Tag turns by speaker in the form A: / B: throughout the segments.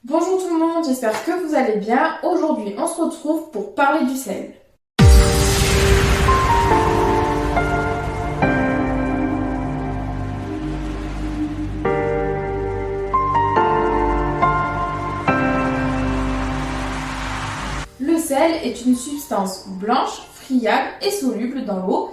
A: Bonjour tout le monde, j'espère que vous allez bien. Aujourd'hui, on se retrouve pour parler du sel. Le sel est une substance blanche, friable et soluble dans l'eau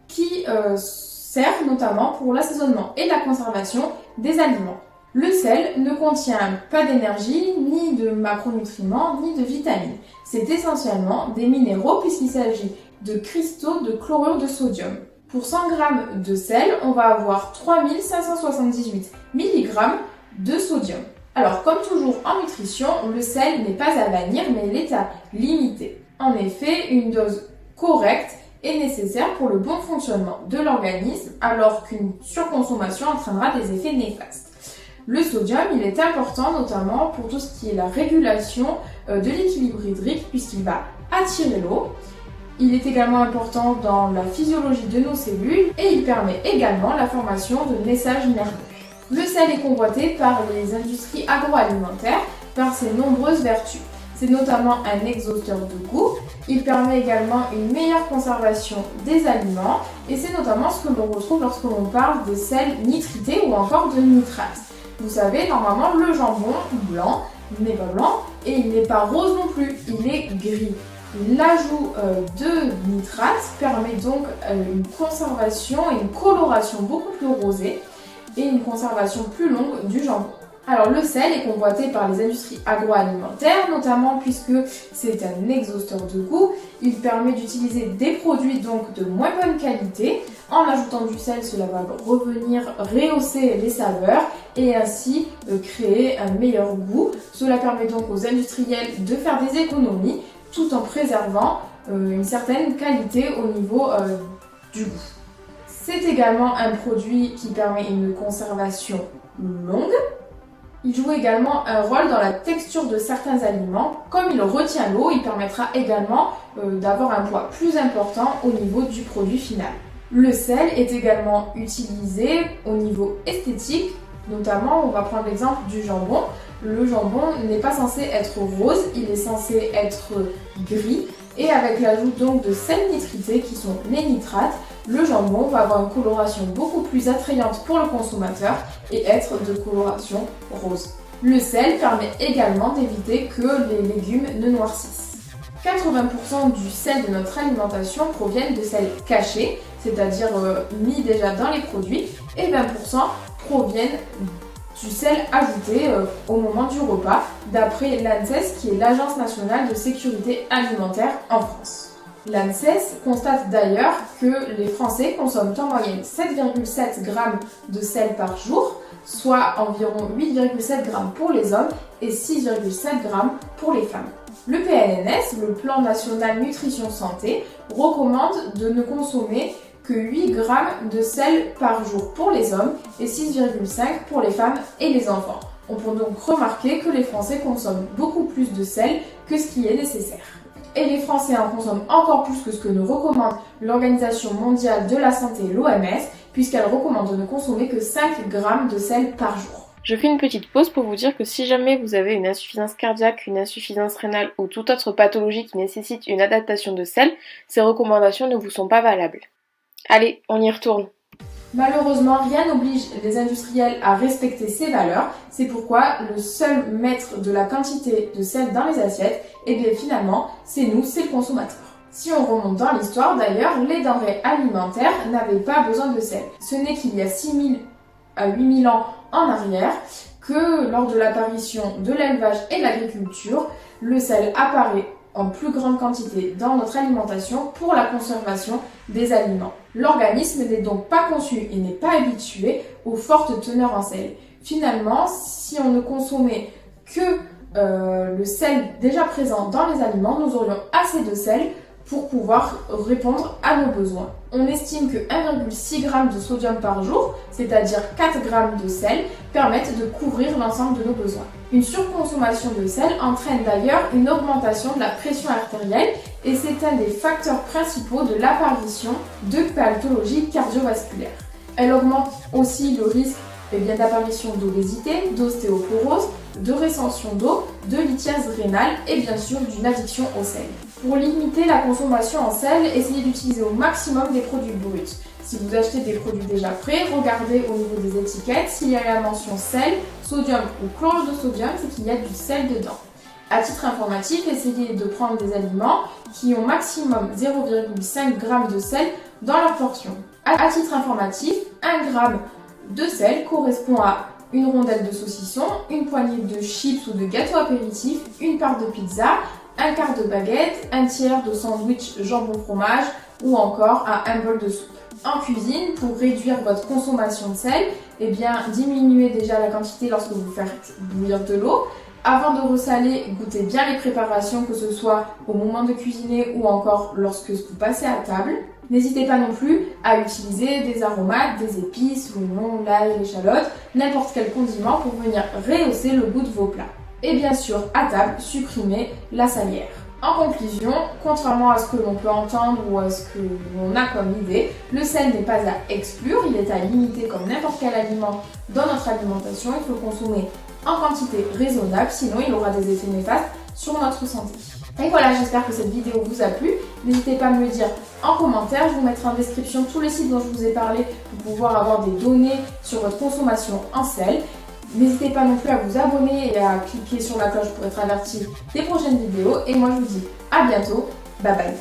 A: qui sert notamment pour l'assaisonnement et la conservation des aliments. Le sel ne contient pas d'énergie, ni de macronutriments, ni de vitamines. C'est essentiellement des minéraux puisqu'il s'agit de cristaux de chlorure de sodium. Pour 100 g de sel, on va avoir 3578 mg de sodium. Alors, comme toujours en nutrition, le sel n'est pas à bannir, mais il est à limiter. En effet, une dose correcte est nécessaire pour le bon fonctionnement de l'organisme, alors qu'une surconsommation entraînera des effets néfastes. Le sodium, il est important notamment pour tout ce qui est la régulation de l'équilibre hydrique puisqu'il va attirer l'eau. Il est également important dans la physiologie de nos cellules et il permet également la formation de messages nerveux. Le sel est convoité par les industries agroalimentaires par ses nombreuses vertus. C'est notamment un exhausteur de goût, il permet également une meilleure conservation des aliments et c'est notamment ce que l'on retrouve lorsque l'on parle de sel nitrité ou encore de nitrate. Vous savez, normalement, le jambon blanc n'est pas blanc et il n'est pas rose non plus, il est gris. L'ajout de nitrate permet donc une conservation et une coloration beaucoup plus rosée et une conservation plus longue du jambon. Alors le sel est convoité par les industries agroalimentaires, notamment puisque c'est un exhausteur de goût. Il permet d'utiliser des produits donc de moins bonne qualité. En ajoutant du sel, cela va revenir rehausser les saveurs et ainsi créer un meilleur goût. Cela permet donc aux industriels de faire des économies tout en préservant une certaine qualité au niveau du goût. C'est également un produit qui permet une conservation longue. Il joue également un rôle dans la texture de certains aliments. Comme il retient l'eau, il permettra également d'avoir un poids plus important au niveau du produit final. Le sel est également utilisé au niveau esthétique, notamment on va prendre l'exemple du jambon. Le jambon n'est pas censé être rose, il est censé être gris et avec l'ajout donc de sel nitrité qui sont les nitrates, le jambon va avoir une coloration beaucoup plus attrayante pour le consommateur et être de coloration rose. Le sel permet également d'éviter que les légumes ne noircissent. 80% du sel de notre alimentation proviennent de sel caché, c'est-à-dire mis déjà dans les produits, et 20% proviennent du sel ajouté au moment du repas, d'après l'ANSES qui est l'Agence nationale de sécurité alimentaire en France. L'ANSES constate d'ailleurs que les Français consomment en moyenne 7,7 g de sel par jour, soit environ 8,7 g pour les hommes et 6,7 g pour les femmes. Le PNNS, le Plan National Nutrition Santé, recommande de ne consommer que 8 g de sel par jour pour les hommes et 6,5 pour les femmes et les enfants. On peut donc remarquer que les Français consomment beaucoup plus de sel que ce qui est nécessaire. Et les Français en consomment encore plus que ce que nous recommande l'Organisation mondiale de la santé, l'OMS, puisqu'elle recommande de ne consommer que 5 g de sel par jour.
B: Je fais une petite pause pour vous dire que si jamais vous avez une insuffisance cardiaque, une insuffisance rénale ou toute autre pathologie qui nécessite une adaptation de sel, ces recommandations ne vous sont pas valables. Allez, on y retourne.
A: Malheureusement, rien n'oblige les industriels à respecter ces valeurs. C'est pourquoi le seul maître de la quantité de sel dans les assiettes, et bien finalement, c'est nous, c'est le consommateur. Si on remonte dans l'histoire d'ailleurs, les denrées alimentaires n'avaient pas besoin de sel. Ce n'est qu'il y a 6000 à 8000 ans en arrière que lors de l'apparition de l'élevage et de l'agriculture, le sel apparaît en plus grande quantité dans notre alimentation pour la conservation des aliments. L'organisme n'est donc pas conçu et n'est pas habitué aux fortes teneurs en sel. Finalement, si on ne consommait que le sel déjà présent dans les aliments, nous aurions assez de sel pour pouvoir répondre à nos besoins. On estime que 1,6 g de sodium par jour, c'est-à-dire 4 g de sel, permettent de couvrir l'ensemble de nos besoins. Une surconsommation de sel entraîne d'ailleurs une augmentation de la pression artérielle et c'est un des facteurs principaux de l'apparition de pathologies cardiovasculaires. Elle augmente aussi le risque d'apparition d'obésité, d'ostéoporose, de rétention d'eau, de lithiase rénale et bien sûr d'une addiction au sel. Pour limiter la consommation en sel, essayez d'utiliser au maximum des produits bruts. Si vous achetez des produits déjà prêts, regardez au niveau des étiquettes s'il y a la mention sel, sodium ou chlorure de sodium, c'est qu'il y a du sel dedans. À titre informatif, essayez de prendre des aliments qui ont maximum 0,5 g de sel dans leur portion. À titre informatif, 1 g de sel correspond à une rondelle de saucisson, une poignée de chips ou de gâteau apéritif, une part de pizza, un quart de baguette, un tiers de sandwich jambon fromage ou encore à un bol de soupe. En cuisine, pour réduire votre consommation de sel, diminuez déjà la quantité lorsque vous faites bouillir de l'eau. Avant de ressaler, goûtez bien les préparations, que ce soit au moment de cuisiner ou encore lorsque vous passez à table. N'hésitez pas non plus à utiliser des aromates, des épices, l'oignon, l'ail, l'échalote, n'importe quel condiment pour venir rehausser le goût de vos plats. Et bien sûr, à table, supprimez la salière. En conclusion, contrairement à ce que l'on peut entendre ou à ce que l'on a comme idée, le sel n'est pas à exclure, il est à limiter comme n'importe quel aliment dans notre alimentation. Il faut consommer en quantité raisonnable, sinon il aura des effets néfastes sur notre santé. Et voilà, j'espère que cette vidéo vous a plu. N'hésitez pas à me le dire en commentaire, je vous mettrai en description tous les sites dont je vous ai parlé pour pouvoir avoir des données sur votre consommation en sel. N'hésitez pas non plus à vous abonner et à cliquer sur la cloche pour être averti des prochaines vidéos. Et moi je vous dis à bientôt, bye bye.